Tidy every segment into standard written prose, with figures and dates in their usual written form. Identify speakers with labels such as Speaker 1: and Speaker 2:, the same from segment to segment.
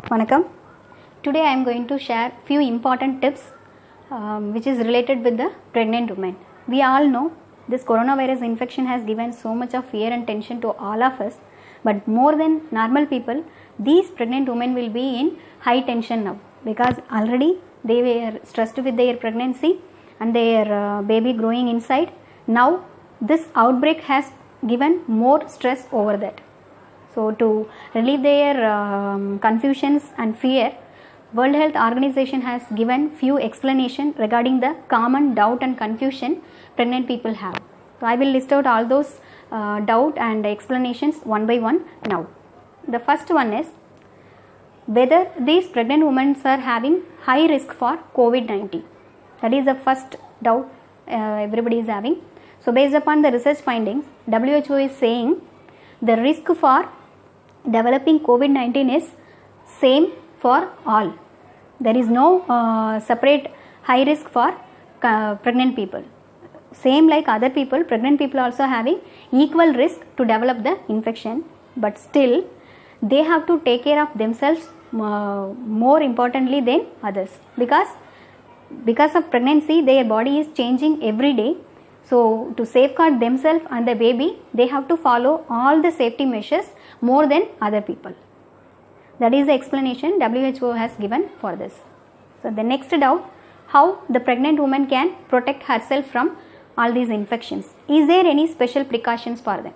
Speaker 1: Vanakkam. Today I am going to share few important tips which is related with the pregnant women. We all know this coronavirus infection has given so much of fear and tension to all of us, but more than normal people, these pregnant women will be in high tension now because already they were stressed with their pregnancy and their baby growing inside. Now this outbreak has given more stress over that. So to relieve their confusions and fear, World Health Organization has given few explanation regarding the common doubt and confusion pregnant people have. So I will list out all those doubt and explanations one by one now. The first one is whether these pregnant women are having high risk for COVID-19. That is the first doubt everybody is having. So based upon the research findings, WHO is saying the risk for developing COVID-19 is same for all. There is no separate high risk for pregnant people. Same like other people, pregnant people also having equal risk to develop the infection, but still they have to take care of themselves more importantly than others because of pregnancy their body is changing every day. So to safeguard themselves and the baby, they have to follow all the safety measures more than other people. That is the explanation WHO has given for this. So the next doubt, how the pregnant woman can protect herself from all these infections. Is there any special precautions for them?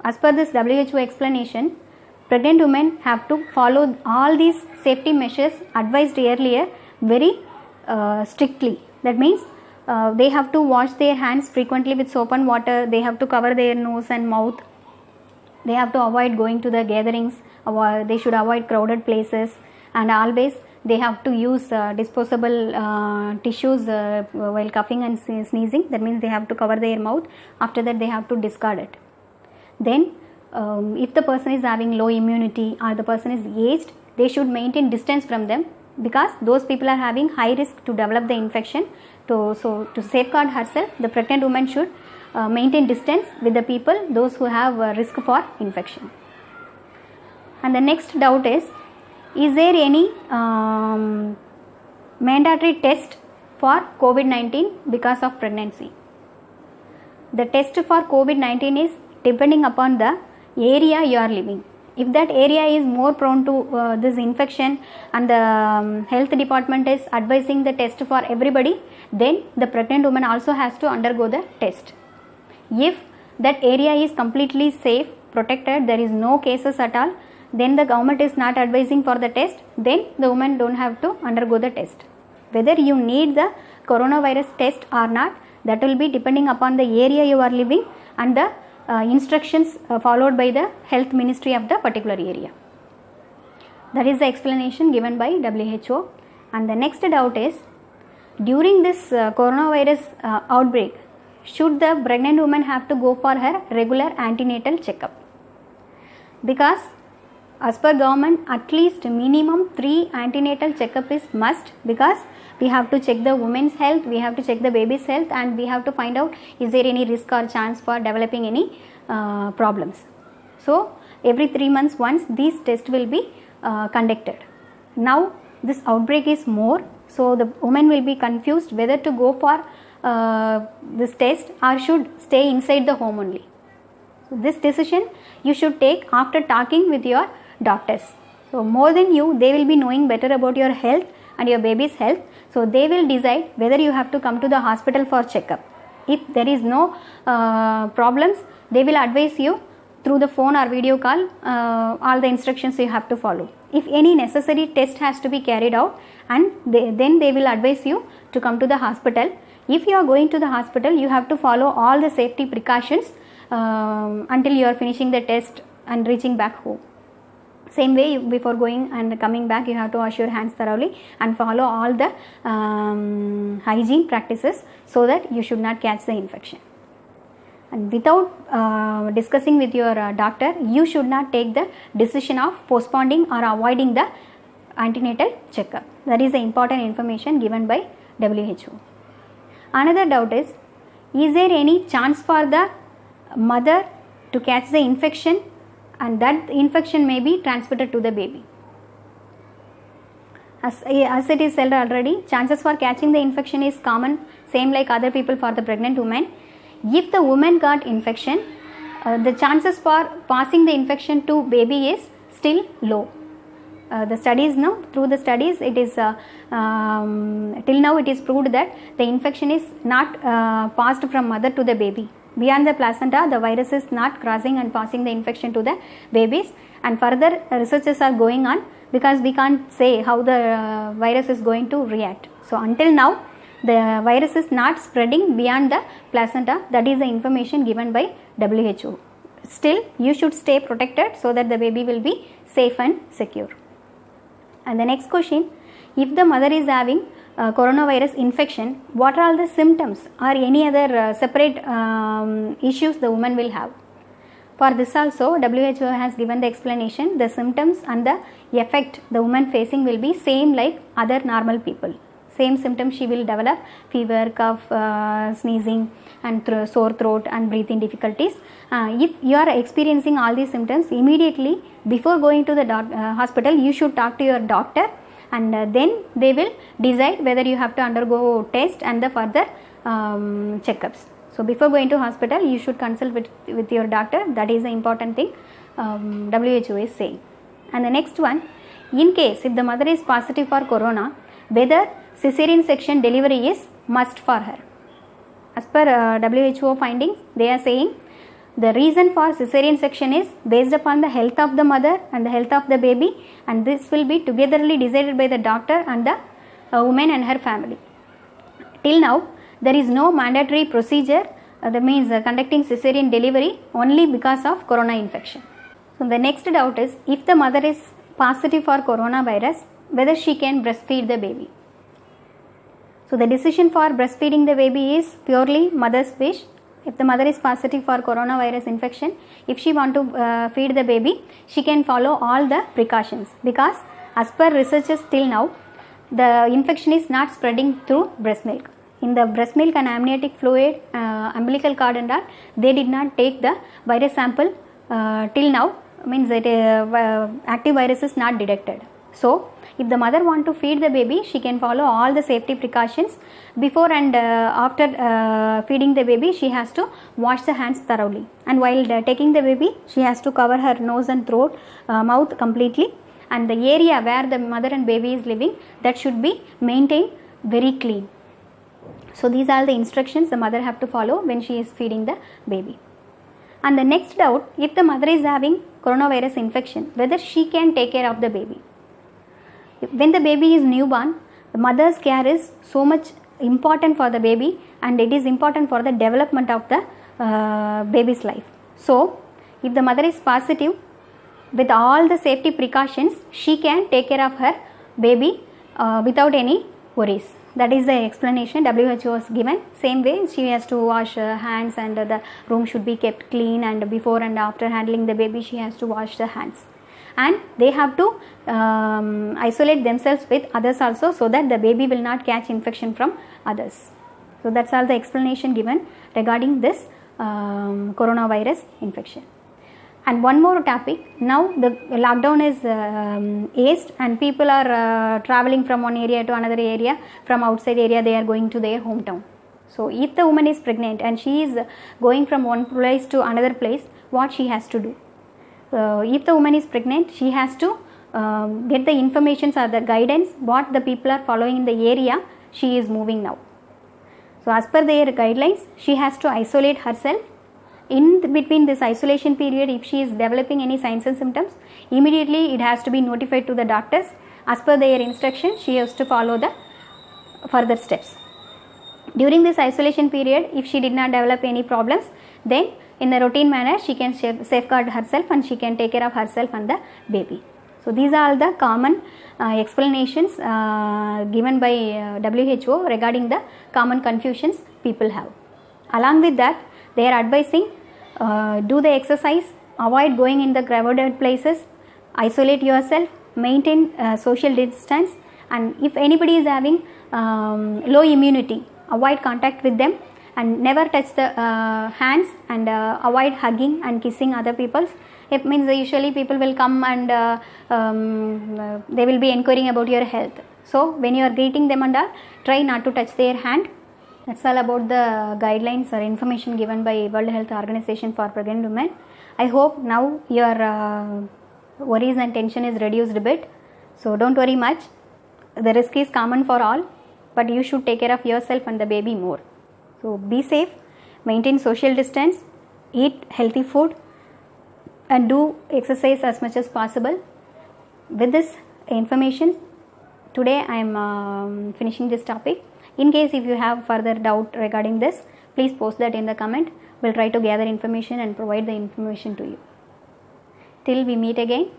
Speaker 1: As per this WHO explanation, pregnant women have to follow all these safety measures advised earlier very strictly. That means they have to wash their hands frequently with soap and water. They have to cover their nose and mouth. They have to avoid going to the gatherings. They should avoid crowded places, and always they have to use disposable tissues while coughing and sneezing. That means they have to cover their mouth. After that they have to discard it. Then if the person is having low immunity or the person is aged, they should maintain distance from them because those people are having high risk to develop the infection. So to safeguard herself, the pregnant woman should maintain distance with the people, those who have risk for infection. And the next doubt is there any mandatory test for COVID-19 because of pregnancy? The test for COVID-19 is depending upon the area you are living. If that area is more prone to this infection and the health department is advising the test for everybody, then the pregnant woman also has to undergo the test. If that area is completely safe, protected, there is no cases at all, then the government is not advising for the test, then the woman don't have to undergo the test. Whether you need the coronavirus test or not, that will be depending upon the area you are living and the instructions followed by the health ministry of the particular area. That is the explanation given by WHO. And the next doubt is, during this coronavirus outbreak, should the pregnant woman have to go for her regular antenatal checkup? Because as per government, at least minimum 3 antenatal checkup is must, because we have to check the woman's health, we have to check the baby's health, and we have to find out is there any risk or chance for developing any problems. So every 3 months once these tests will be conducted. Now this outbreak is more, so the woman will be confused whether to go for this test or should stay inside the home only. So this decision you should take after talking with your doctors. So more than you, they will be knowing better about your health and your baby's health. So they will decide whether you have to come to the hospital for checkup. If there is no problems, they will advise you through the phone or video call all the instructions you have to follow. If any necessary test has to be carried out, and then they will advise you to come to the hospital. If you are going to the hospital, you have to follow all the safety precautions until you are finishing the test and reaching back home. Same way, before going and coming back, you have to wash your hands thoroughly and follow all the hygiene practices so that you should not catch the infection. And without discussing with your doctor, you should not take the decision of postponing or avoiding the antenatal checkup. That is the important information given by WHO. Another doubt is there any chance for the mother to catch the infection and that infection may be transmitted to the baby? As it is said already, chances for catching the infection is common, same like other people for the pregnant woman. If the woman got infection, the chances for passing the infection to baby is still low. The studies now, through the studies, it is till now it is proved that the infection is not passed from mother to the baby. Beyond the placenta, the virus is not crossing and passing the infection to the babies, and further researches are going on, because we can't say how the virus is going to react. So until now, the virus is not spreading beyond the placenta. That is the information given by WHO. Still, you should stay protected so that the baby will be safe and secure. And the next question, if the mother is having coronavirus infection, what are all the symptoms or any other separate issues the woman will have? For this also, WHO has given the explanation. The symptoms and the effect the woman facing will be same like other normal people. Same symptoms she will develop: fever, cough, sneezing and sore throat and breathing difficulties. If you are experiencing all these symptoms, immediately before going to the hospital, you should talk to your doctor, and then they will decide whether you have to undergo test and the further checkups. So before going to hospital, you should consult with your doctor. That is the important thing WHO is saying. And the next one, in case if the mother is positive for corona, whether cesarean section delivery is must for her. As per WHO findings, they are saying the reason for cesarean section is based upon the health of the mother and the health of the baby, and this will be togetherly decided by the doctor and the woman and her family. Till now, there is no mandatory procedure, that means conducting cesarean delivery only because of corona infection. So the next doubt is, if the mother is positive for coronavirus, whether she can breastfeed the baby. So the decision for breastfeeding the baby is purely mother's wish. If the mother is positive for coronavirus infection, if she want to feed the baby, she can follow all the precautions, because as per researchers till now, the infection is not spreading through breast milk. In the breast milk and amniotic fluid, umbilical cord and all, they did not take the virus sample till now, means that active virus is not detected. So if the mother want to feed the baby, she can follow all the safety precautions. Before and after feeding the baby, she has to wash the hands thoroughly, and while taking the baby, she has to cover her nose and throat, mouth completely, and the area where the mother and baby is living, that should be maintained very clean. So these are the instructions the mother have to follow when she is feeding the baby. And the next doubt, if the mother is having coronavirus infection, whether she can take care of the baby. When the baby is newborn, the mother's care is so much important for the baby, and it is important for the development of the baby's life. So if the mother is positive, with all the safety precautions, she can take care of her baby without any worries. That is the explanation WHO has given. Same way, she has to wash her hands, and the room should be kept clean, and before and after handling the baby, she has to wash the hands. And they have to isolate themselves with others also, so that the baby will not catch infection from others. So that's all the explanation given regarding this coronavirus infection. And one more topic, now the lockdown is eased, and people are traveling from one area to another area, from outside area they are going to their hometown. So if the woman is pregnant and she is going from one place to another place, what she has to do? If the woman is pregnant, she has to get the information or the guidance what the people are following in the area she is moving now. So as per their guidelines, she has to isolate herself. In between this isolation period, if she is developing any signs and symptoms, immediately it has to be notified to the doctors. As per their instructions, she has to follow the further steps. During this isolation period, if she did not develop any problems, then in a routine manner she can safeguard herself, and she can take care of herself and the baby. So these are all the common explanations given by WHO regarding the common confusions people have. Along with that, they are advising do the exercise, avoid going in the crowded places, isolate yourself, maintain social distance, and if anybody is having low immunity, avoid contact with them, and never touch the hands, and avoid hugging and kissing other people's. It means usually people will come and they will be inquiring about your health. So when you are greeting them and all, try not to touch their hand. That's all about the guidelines or information given by World Health Organization for pregnant women. I hope now your worries and tension is reduced a bit. So don't worry much. The risk is common for all, but you should take care of yourself and the baby more. So be safe, maintain social distance, eat healthy food, and do exercise as much as possible. With this information, today I am finishing this topic. In case if you have further doubt regarding this, please post that in the comment. We'll try to gather information and provide the information to you. Till we meet again,